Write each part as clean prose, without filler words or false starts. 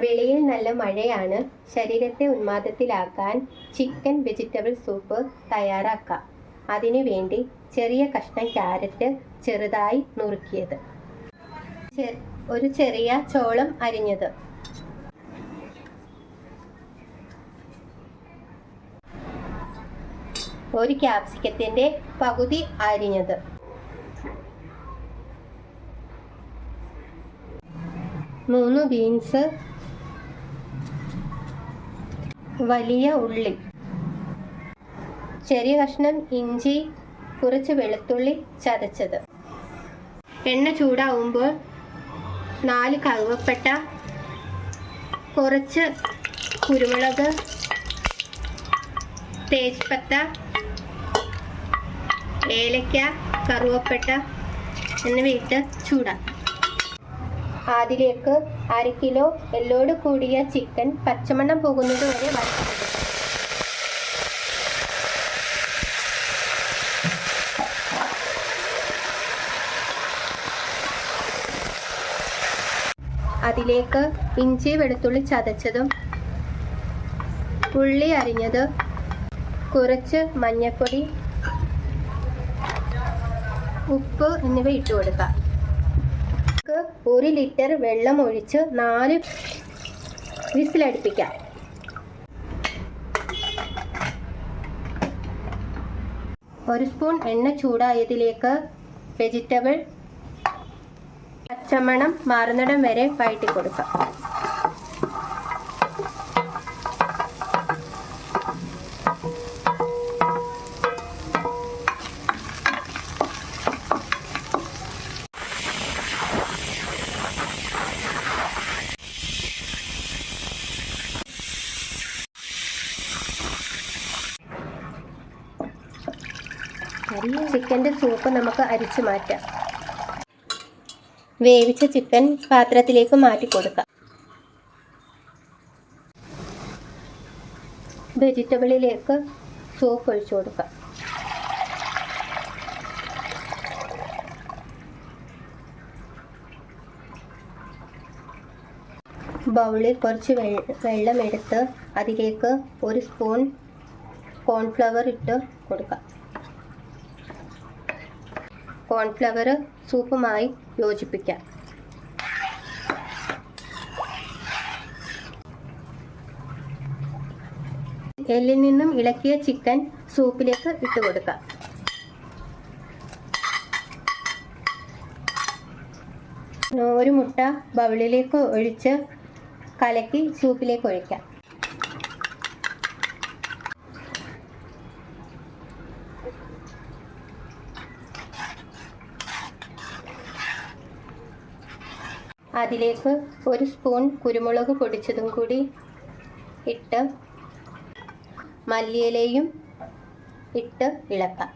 വെളിയിൽ നല്ല മഴയാണ്. ശരീരത്തെ ഉന്മാദത്തിലാക്കാൻ ചിക്കൻ വെജിറ്റബിൾ സൂപ്പ് തയ്യാറാക്കാം. അതിനു വേണ്ടി ചെറിയ കഷ്ണം ക്യാരറ്റ് ചെറുതായി നുറുക്കിയത്, ഒരു ചെറിയ ചോളം അരിഞ്ഞത്, ഒരു ക്യാപ്സിക്കത്തിന്റെ പകുതി അരിഞ്ഞത്, മൂന്ന് ബീൻസ്, വലിയ ഉള്ളി, ചെറിയ കഷ്ണം ഇഞ്ചി, കുറച്ച് വെളുത്തുള്ളി ചതച്ചത്. എണ്ണ ചൂടാവുമ്പോൾ 4 കറുവപ്പട്ട, കുറച്ച് കുരുമുളക്, തേജ്പത്ത, ഏലക്ക, കറുവപ്പട്ട എന്നിവയിട്ട് ചൂടാക്കാം. അതിലേക്ക് 1/2 കിലോ എല്ലോട് കൂടിയ ചിക്കൻ പച്ചമണം പോകുന്നത് വരെ വറുത്തെടുക്കും. അതിലേക്ക് ഇഞ്ചി വെളുത്തുള്ളി ചതച്ചതും, ഉള്ളി അരിഞ്ഞത്, കുറച്ച് മഞ്ഞൾപ്പൊടി, ഉപ്പ് എന്നിവ ഇട്ട് കൊടുക്കാം. 1 ലിറ്റർ വെള്ളം ഒഴിച്ച് 4 വിസിലടുപ്പിക്കാം. ഒരു സ്പൂൺ എണ്ണ ചൂടായതിലേക്ക് വെജിറ്റബിൾ പച്ചമണം മാറുന്നിടം വരെ വഴറ്റി കൊടുക്കാം. ചിക്കൻ്റെ സൂപ്പ് നമുക്ക് അരിച്ചു മാറ്റാം. വേവിച്ച ചിക്കൻ പാത്രത്തിലേക്ക് മാറ്റി കൊടുക്കാം. വെജിറ്റബിളിലേക്ക് സൂപ്പ് ഒഴിച്ചു കൊടുക്കാം. ബൗളിൽ കുറച്ച് വെള്ളമെടുത്ത് അതിലേക്ക് 1 സ്പൂൺ കോൺഫ്ലവർ ഇട്ട് കൊടുക്കാം. കോൺഫ്ലവർ സൂപ്പുമായി യോജിപ്പിക്കാം. എല്ലിൽ നിന്നും ഇളക്കിയ ചിക്കൻ സൂപ്പിലേക്ക് ഇട്ട് കൊടുക്കാം. ഒരു മുട്ട ബൗളിലേക്ക് ഒഴിച്ച് കലക്കി സൂപ്പിലേക്ക് ഒഴിക്കാം. അതിലേക്ക് 1 സ്പൂൺ കുരുമുളക് പൊടിച്ചതും കൂടി ഇട്ട് മല്ലിയിലയും ഇട്ട് ഇളക്കാം.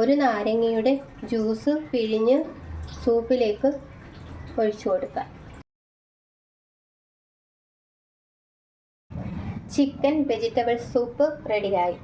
1 നാരങ്ങയുടെ ജ്യൂസ് പിഴിഞ്ഞ് സൂപ്പിലേക്ക് ഒഴിച്ചു കൊടുക്കാം. ചിക്കൻ വെജിറ്റബിൾ സൂപ്പ് റെഡിയായി.